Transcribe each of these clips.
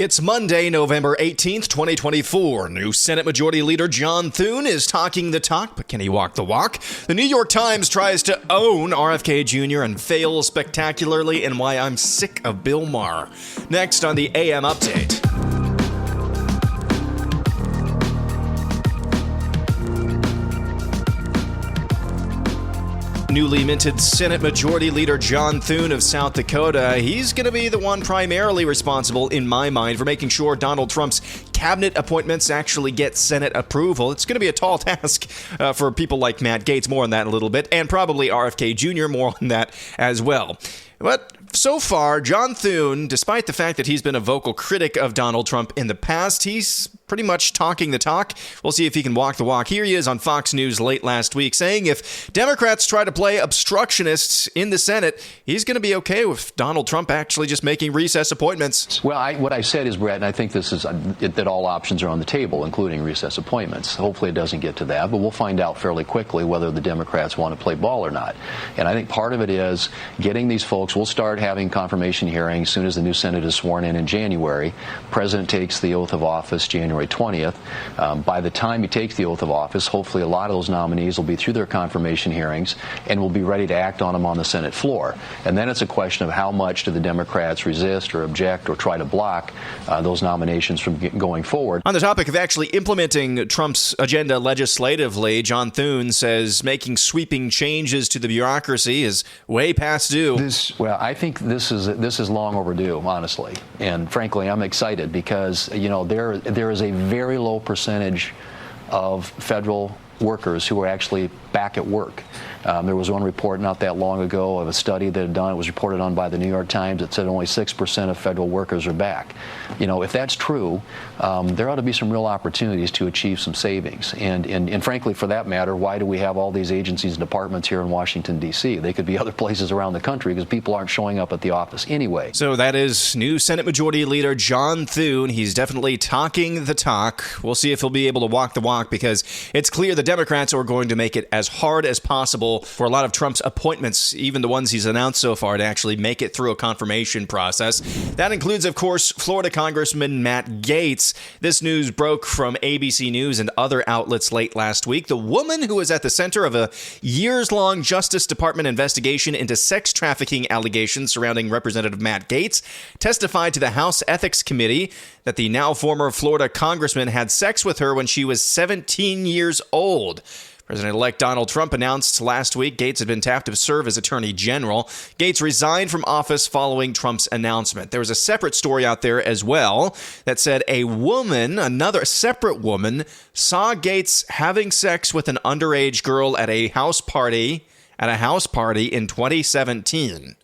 It's Monday, November 18th, 2024. New Senate Majority Leader John Thune is talking the talk, but can he walk the walk? The New York Times tries to own RFK Jr. and fails spectacularly, and why I'm sick of Bill Maher. Next on the AM Update. Newly minted Senate Majority Leader John Thune of South Dakota, he's going to be the one primarily responsible, in my mind, for making sure Donald Trump's cabinet appointments actually get Senate approval. It's going to be a tall task for people like Matt Gaetz, more on that in a little bit, and probably RFK Jr., more on that as well. But so far, John Thune, despite the fact that he's been a vocal critic of Donald Trump in the past, he's pretty much talking the talk. We'll see if he can walk the walk. Here he is on Fox News late last week saying if Democrats try to play obstructionists in the Senate, he's going to be okay with Donald Trump actually just making recess appointments. Well, what I said is, Brett, and I think this is that all options are on the table, including recess appointments. Hopefully it doesn't get to that, but we'll find out fairly quickly whether the Democrats want to play ball or not. And I think part of it is getting these folks. We'll start having confirmation hearings as soon as the new Senate is sworn in January. President takes the oath of office January 20th. By the time he takes the oath of office, hopefully a lot of those nominees will be through their confirmation hearings and will be ready to act on them on the Senate floor. And then it's a question of how much do the Democrats resist or object or try to block those nominations from going forward. On the topic of actually implementing Trump's agenda legislatively, John Thune says making sweeping changes to the bureaucracy is way past due. I think this is long overdue, honestly. And frankly, I'm excited because, there is a very low percentage of federal workers who are actually back at work. There was one report not that long ago of a study that had done. It was reported on by the New York Times. It said only 6% of federal workers are back. If that's true, there ought to be some real opportunities to achieve some savings. And frankly, for that matter, why do we have all these agencies and departments here in Washington, D.C.? They could be other places around the country because people aren't showing up at the office anyway. So that is new Senate Majority Leader John Thune. He's definitely talking the talk. We'll see if he'll be able to walk the walk because it's clear the Democrats are going to make it as hard as possible for a lot of Trump's appointments, even the ones he's announced so far, to actually make it through a confirmation process. That includes, of course, Florida Congressman Matt Gaetz. This news broke from ABC News and other outlets late last week. The woman who was at the center of a years-long Justice Department investigation into sex trafficking allegations surrounding Representative Matt Gaetz testified to the House Ethics Committee that the now former Florida congressman had sex with her when she was 17 years old. President-elect Donald Trump announced last week Gaetz had been tapped to serve as Attorney General. Gaetz resigned from office following Trump's announcement. There was a separate story out there as well that said a woman, another separate woman, saw Gaetz having sex with an underage girl at a house party in 2017.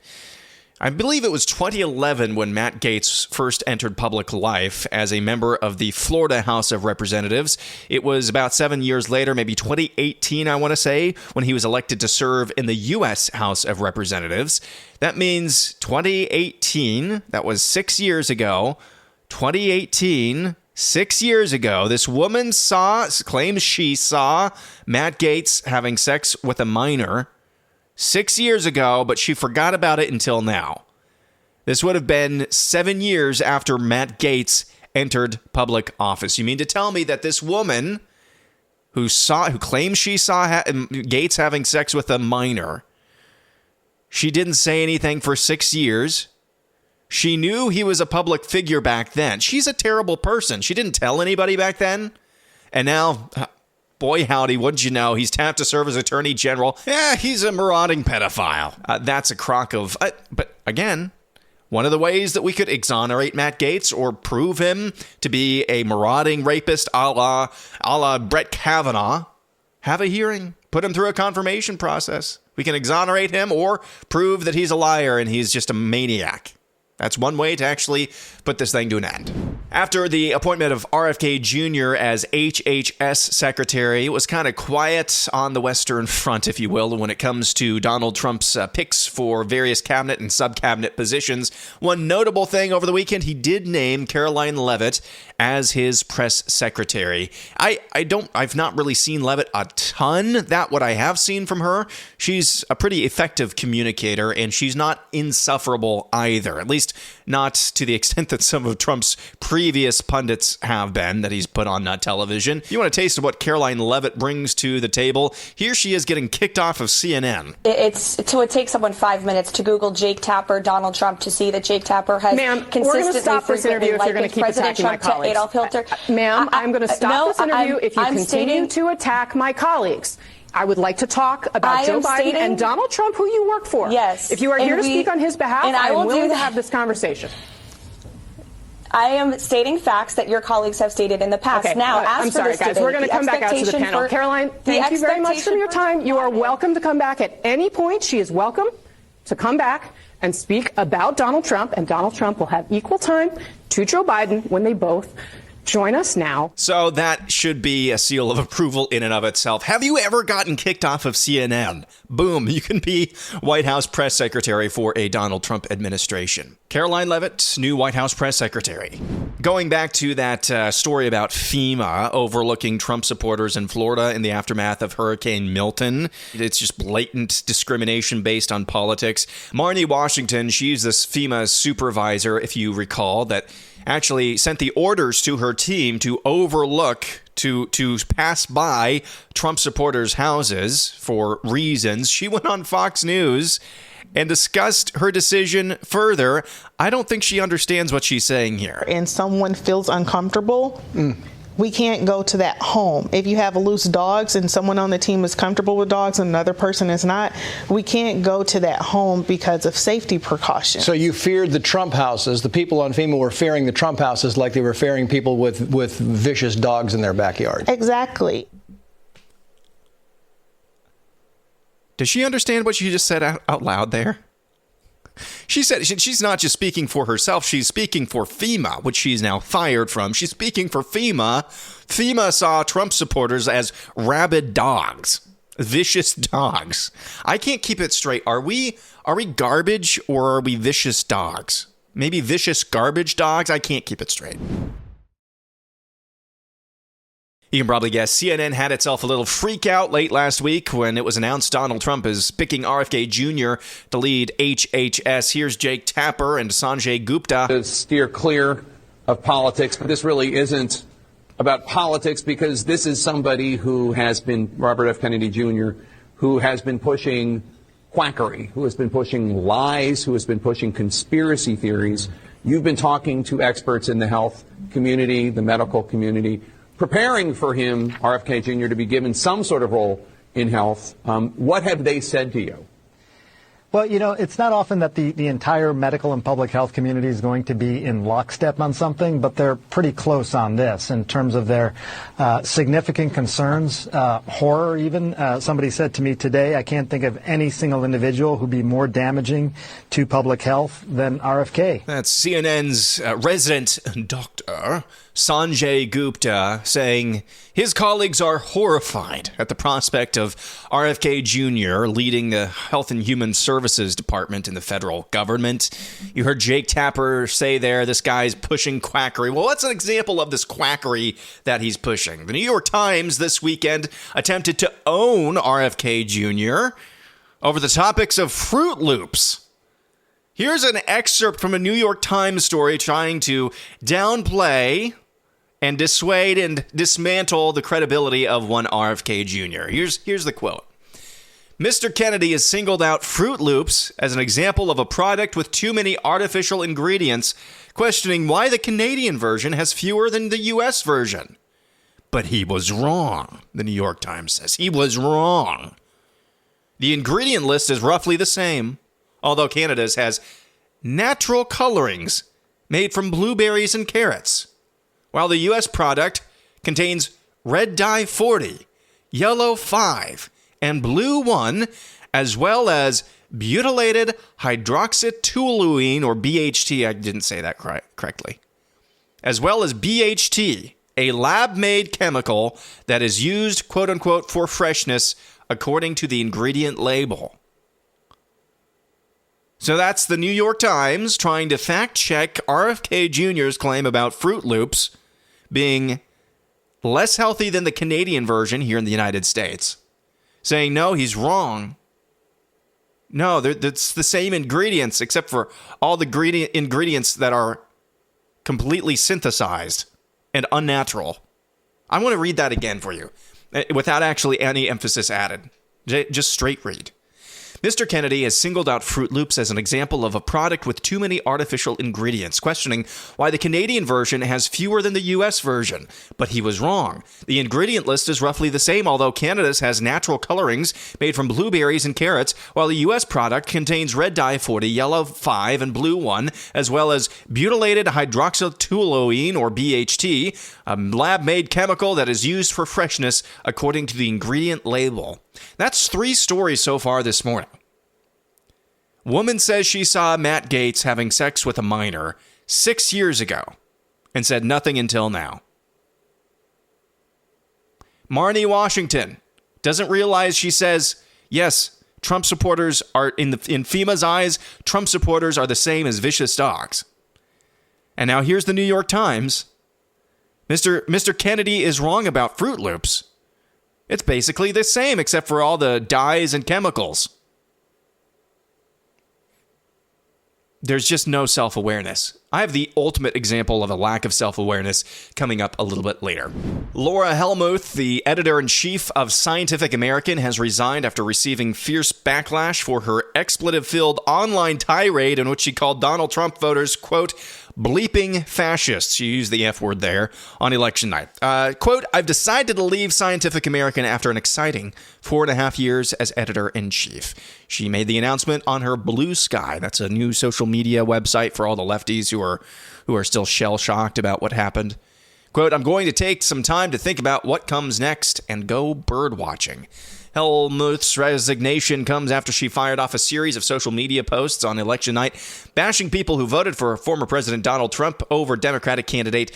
I believe it was 2011 when Matt Gaetz first entered public life as a member of the Florida House of Representatives. It was about 7 years later, maybe 2018, I want to say, when he was elected to serve in the U.S. House of Representatives. That means 2018, that was 6 years ago. 2018, 6 years ago, this woman claims she saw Matt Gaetz having sex with a minor 6 years ago, but she forgot about it until now. This would have been 7 years after Matt Gaetz entered public office. You mean to tell me that this woman who claims she saw Gaetz having sex with a minor, she didn't say anything for 6 years? She knew he was a public figure back then. She's a terrible person. She didn't tell anybody back then. And now, boy, howdy, wouldn't you know, he's tapped to serve as Attorney General. Yeah, he's a marauding pedophile. That's a crock of... but again, one of the ways that we could exonerate Matt Gaetz or prove him to be a marauding rapist a la Brett Kavanaugh, have a hearing, put him through a confirmation process. We can exonerate him or prove that he's a liar and he's just a maniac. That's one way to actually put this thing to an end. After the appointment of RFK Jr. as HHS Secretary, it was kind of quiet on the Western Front, if you will, when it comes to Donald Trump's picks for various cabinet and sub-cabinet positions. One notable thing over the weekend, he did name Caroline Leavitt as his press secretary. I've not really seen Leavitt a ton. What I have seen from her, she's a pretty effective communicator, and she's not insufferable either. At least least not to the extent that some of Trump's previous pundits have been, that he's put on television. You want a taste of what Caroline Leavitt brings to the table? Here she is getting kicked off of CNN. It takes someone 5 minutes to Google Jake Tapper, Donald Trump, to see that Jake Tapper has consistently, we're going to stop this interview if you're going to keep President attacking Trump my colleagues. Adolf Hitler. Ma'am, I'm going to stop this interview if you I'm continue to attack my colleagues. I would like to talk about Joe Biden and Donald Trump, who you work for. Yes. If you are here to speak on his behalf, I am willing to have this conversation. I am stating facts that your colleagues have stated in the past. Okay. Now, I'm sorry, guys. We're going to come back out to the panel. Caroline, thank you very much for your time. You are welcome to come back at any point. She is welcome to come back and speak about Donald Trump, and Donald Trump will have equal time to Joe Biden when they both join us now. So that should be a seal of approval in and of itself. Have you ever gotten kicked off of CNN? Boom, you can be White House press secretary for a Donald Trump administration. Caroline Leavitt, new White House press secretary. Going back to that story about FEMA overlooking Trump supporters in Florida in the aftermath of Hurricane Milton. It's just blatant discrimination based on politics. Marnie Washington, she's this FEMA supervisor, if you recall, that actually sent the orders to her team to overlook, to pass by Trump supporters' houses for reasons. She went on Fox News and discussed her decision further. I don't think she understands what she's saying here. And someone feels uncomfortable, we can't go to that home. If you have loose dogs and someone on the team is comfortable with dogs and another person is not, we can't go to that home because of safety precautions. So you feared the Trump houses. The people on FEMA were fearing the Trump houses like they were fearing people with vicious dogs in their backyard. Exactly. Does she understand what she just said out loud there? She said she's not just speaking for herself, she's speaking for FEMA, which she's now fired from. She's speaking for FEMA. FEMA saw Trump supporters as rabid dogs, vicious dogs. I can't keep it straight. Are we garbage or are we vicious dogs? Maybe vicious garbage dogs? I can't keep it straight. You can probably guess CNN had itself a little freak out late last week when it was announced Donald Trump is picking RFK Jr. to lead HHS. Here's Jake Tapper and Sanjay Gupta. To steer clear of politics, but this really isn't about politics because this is somebody who has been, Robert F. Kennedy Jr., who has been pushing quackery, who has been pushing lies, who has been pushing conspiracy theories. You've been talking to experts in the health community, the medical community, preparing for him, RFK Jr., to be given some sort of role in health. What have they said to you? Well, you know, it's not often that the entire medical and public health community is going to be in lockstep on something, but they're pretty close on this in terms of their significant concerns, horror even. Somebody said to me today, I can't think of any single individual who'd be more damaging to public health than RFK. That's CNN's resident doctor, Sanjay Gupta, saying his colleagues are horrified at the prospect of RFK Jr. leading the Health and Human Services Department in the federal government. You heard Jake Tapper say there, this guy's pushing quackery. Well, what's an example of this quackery that he's pushing? The New York Times this weekend attempted to own RFK Jr. over the topics of Fruit Loops. Here's an excerpt from a New York Times story trying to downplay and dissuade and dismantle the credibility of one RFK Jr. Here's the quote. Mr. Kennedy has singled out Fruit Loops as an example of a product with too many artificial ingredients, questioning why the Canadian version has fewer than the U.S. version. But he was wrong, the New York Times says. He was wrong. The ingredient list is roughly the same, although Canada's has natural colorings made from blueberries and carrots, while the U.S. product contains red dye 40, yellow 5, and blue 1, as well as butylated hydroxytoluene, or BHT, I didn't say that correctly, as well as BHT, a lab-made chemical that is used, quote-unquote, for freshness, according to the ingredient label. So that's the New York Times trying to fact-check RFK Jr.'s claim about Fruit Loops being less healthy than the Canadian version here in the United States. Saying, no, he's wrong. No, it's the same ingredients, except for all the ingredients that are completely synthesized and unnatural. I want to read that again for you, without actually any emphasis added. Just straight read. Mr. Kennedy has singled out Fruit Loops as an example of a product with too many artificial ingredients, questioning why the Canadian version has fewer than the U.S. version. But he was wrong. The ingredient list is roughly the same, although Canada's has natural colorings made from blueberries and carrots, while the U.S. product contains red dye 40, yellow 5, and blue 1, as well as butylated hydroxytoluene, or BHT, a lab-made chemical that is used for freshness according to the ingredient label. That's 3 stories so far this morning. Woman says she saw Matt Gaetz having sex with a minor 6 years ago and said nothing until now. Marnie Washington doesn't realize she says, yes, Trump supporters are, in FEMA's eyes, Trump supporters are the same as vicious dogs. And now here's the New York Times. Mr. Kennedy is wrong about Fruit Loops. It's basically the same, except for all the dyes and chemicals. There's just no self-awareness. I have the ultimate example of a lack of self-awareness coming up a little bit later. Laura Helmuth, the editor-in-chief of Scientific American, has resigned after receiving fierce backlash for her expletive-filled online tirade in which she called Donald Trump voters, quote, bleeping fascists. She used the F word there on election night. Quote, I've decided to leave Scientific American after an exciting 4.5 years as editor-in-chief. She made the announcement on her Blue Sky. That's a new social media website for all the lefties who are still shell-shocked about what happened. Quote, I'm going to take some time to think about what comes next and go bird watching. Helmuth's resignation comes after she fired off a series of social media posts on election night, bashing people who voted for former President Donald Trump over Democratic candidate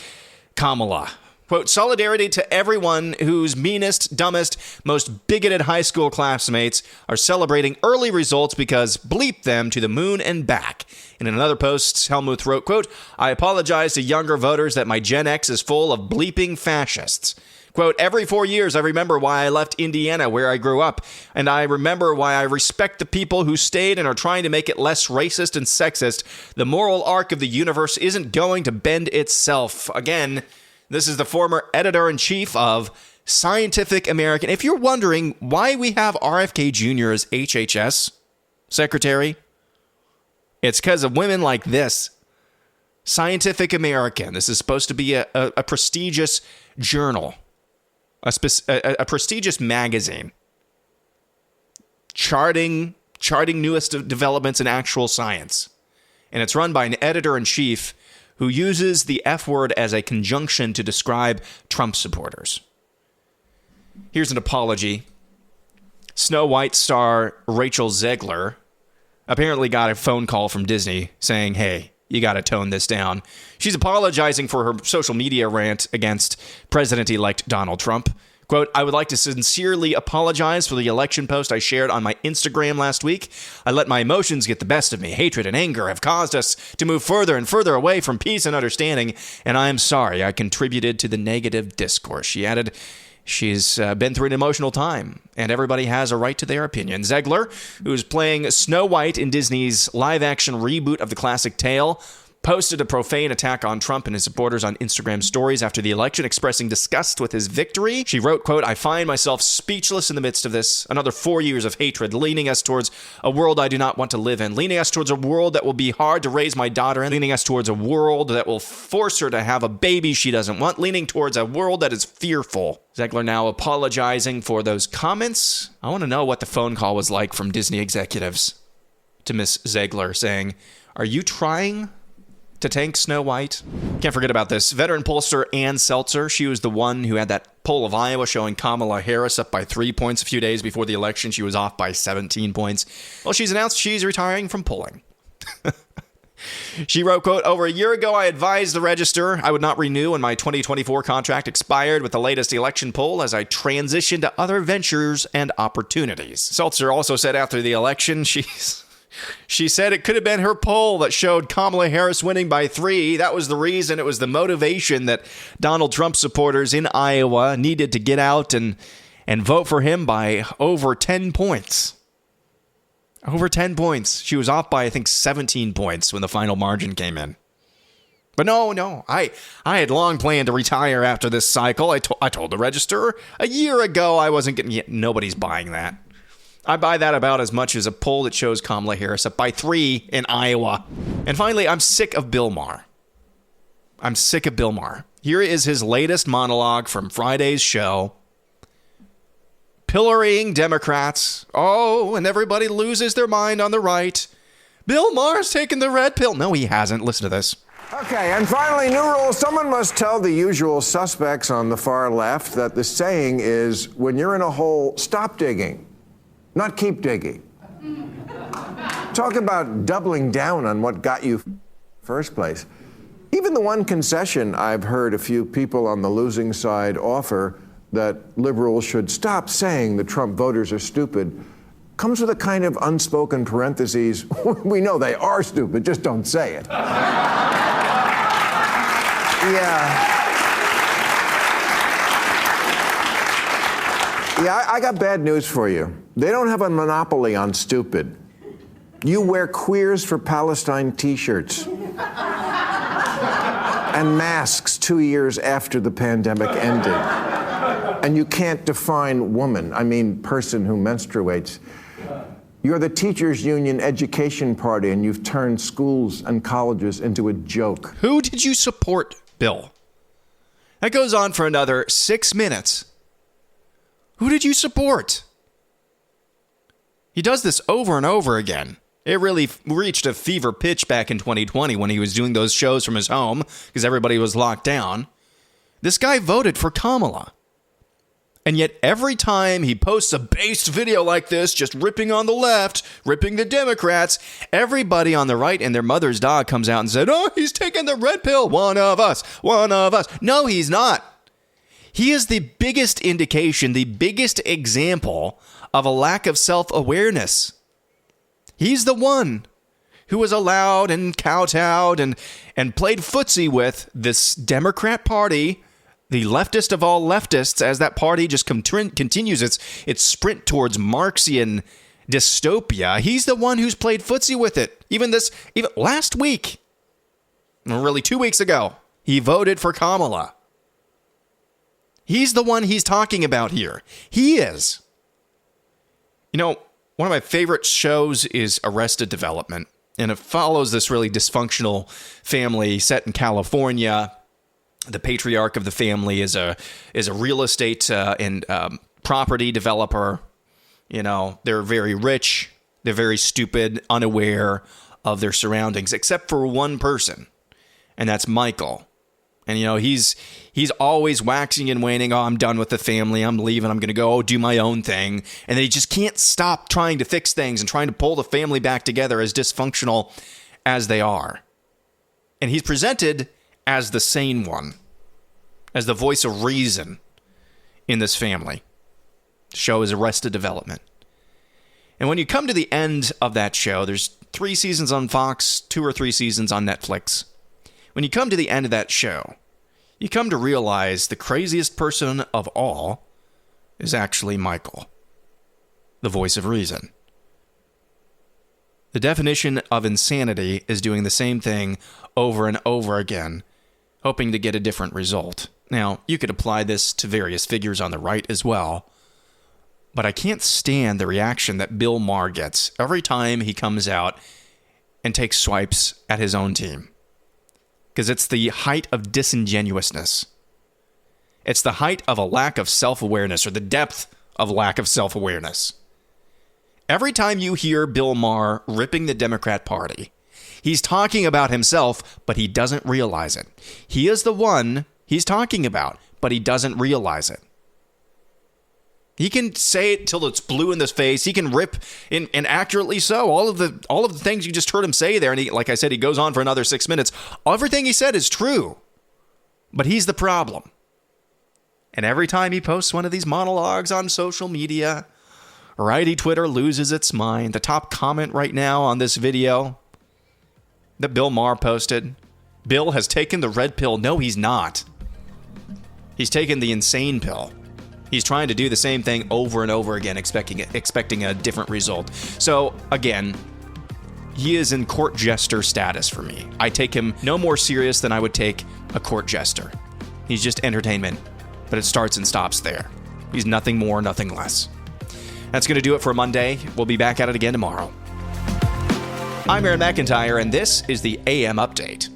Kamala. Quote, solidarity to everyone whose meanest, dumbest, most bigoted high school classmates are celebrating early results because bleep them to the moon and back. In another post, Helmuth wrote, quote, I apologize to younger voters that my Gen X is full of bleeping fascists. Quote, every 4 years I remember why I left Indiana where I grew up, and I remember why I respect the people who stayed and are trying to make it less racist and sexist. The moral arc of the universe isn't going to bend itself. Again, this is the former editor-in-chief of Scientific American. If you're wondering why we have RFK Jr. as HHS secretary, it's because of women like this. Scientific American. This is supposed to be a prestigious journal. A prestigious magazine charting newest developments in actual science. And it's run by an editor-in-chief who uses the F word as a conjunction to describe Trump supporters. Here's an apology. Snow White star Rachel Zegler apparently got a phone call from Disney saying, hey, you got to tone this down. She's apologizing for her social media rant against President-elect Donald Trump. Quote, I would like to sincerely apologize for the election post I shared on my Instagram last week. I let my emotions get the best of me. Hatred and anger have caused us to move further and further away from peace and understanding, and I am sorry I contributed to the negative discourse. She added, she's been through an emotional time, and everybody has a right to their opinion. Zegler, who's playing Snow White in Disney's live-action reboot of the classic tale, posted a profane attack on Trump and his supporters on Instagram stories after the election, expressing disgust with his victory. She wrote, quote, I find myself speechless in the midst of this. Another 4 years of hatred, leading us towards a world I do not want to live in, leading us towards a world that will be hard to raise my daughter in, leading us towards a world that will force her to have a baby she doesn't want, leaning towards a world that is fearful. Zegler now apologizing for those comments. I want to know what the phone call was like from Disney executives to Miss Zegler saying, are you trying to tank Snow White? Can't forget about this. Veteran pollster Ann Seltzer, she was the one who had that poll of Iowa showing Kamala Harris up by 3 points a few days before the election. She was off by 17 points. Well, she's announced she's retiring from polling. She wrote, quote, over a year ago, I advised the Register I would not renew when my 2024 contract expired with the latest election poll as I transitioned to other ventures and opportunities. Seltzer also said after the election, she said it could have been her poll that showed Kamala Harris winning by 3. That was the reason. It was the motivation that Donald Trump supporters in Iowa needed to get out and vote for him by over 10 points. Over 10 points. She was off by, I think, 17 points when the final margin came in. But no, I had long planned to retire after this cycle. I told the Register a year ago I wasn't getting... Nobody's buying that. I buy that about as much as a poll that shows Kamala Harris up by 3 in Iowa. And finally, I'm sick of Bill Maher. I'm sick of Bill Maher. Here is his latest monologue from Friday's show. Pillorying Democrats. Oh, and everybody loses their mind on the right. Bill Maher's taken the red pill. No, he hasn't. Listen to this. Okay, and finally, new rule. Someone must tell the usual suspects on the far left that the saying is, when you're in a hole, stop digging, not keep digging. Talk about doubling down on what got you first place. Even the one concession I've heard a few people on the losing side offer, that liberals should stop saying the Trump voters are stupid, comes with a kind of unspoken parentheses. We know they are stupid, just don't say it. Yeah, I got bad news for you. They don't have a monopoly on stupid. You wear Queers for Palestine t-shirts and masks 2 years after the pandemic ended. And you can't define woman, I mean person who menstruates. You're the teachers' union education party, and you've turned schools and colleges into a joke. Who did you support, Bill? That goes on for another 6 minutes. Who did you support? He does this over and over again. It really reached a fever pitch back in 2020 when he was doing those shows from his home because everybody was locked down. This guy voted for Kamala. And yet every time he posts a based video like this, just ripping on the left, ripping the Democrats, everybody on the right and their mother's dog comes out and said, oh, he's taking the red pill. One of us. No, he's not. He is the biggest indication, the biggest example of a lack of self-awareness. He's the one who was allowed and kowtowed and played footsie with this Democrat Party, the leftist of all leftists, as that party just continues its sprint towards Marxian dystopia. He's the one who's played footsie with it. Even last week, or really 2 weeks ago, he voted for Kamala. He's the one he's talking about here. He is. You know, one of my favorite shows is Arrested Development, and it follows this really dysfunctional family set in California. The patriarch of the family is a real estate and property developer. You know, they're very rich. They're very stupid, unaware of their surroundings, except for one person, and that's Michael. And, you know, he's always waxing and waning. Oh, I'm done with the family. I'm leaving. I'm going to go do my own thing. And then he just can't stop trying to fix things and trying to pull the family back together, as dysfunctional as they are. And he's presented as the sane one, as the voice of reason in this family. The show is Arrested Development. And when you come to the end of that show, there's 3 seasons on Fox, 2 or 3 seasons on Netflix. When you come to the end of that show, you come to realize the craziest person of all is actually Michael, the voice of reason. The definition of insanity is doing the same thing over and over again, hoping to get a different result. Now, you could apply this to various figures on the right as well, but I can't stand the reaction that Bill Maher gets every time he comes out and takes swipes at his own team. Because it's the height of disingenuousness. It's the height of a lack of self-awareness, or the depth of lack of self-awareness. Every time you hear Bill Maher ripping the Democrat Party, he's talking about himself, but he doesn't realize it. He is the one he's talking about, but he doesn't realize it. He can say it till it's blue in his face. He can rip, and accurately so, all of the things you just heard him say there. And he, like I said, he goes on for another 6 minutes. Everything he said is true, but he's the problem. And every time he posts one of these monologues on social media, righty Twitter loses its mind. The top comment right now on this video that Bill Maher posted: Bill has taken the red pill. No, he's not. He's taken the insane pill. He's trying to do the same thing over and over again, expecting a different result. So, again, he is in court jester status for me. I take him no more serious than I would take a court jester. He's just entertainment, but it starts and stops there. He's nothing more, nothing less. That's going to do it for Monday. We'll be back at it again tomorrow. I'm Aaron McIntyre, and this is the AM Update.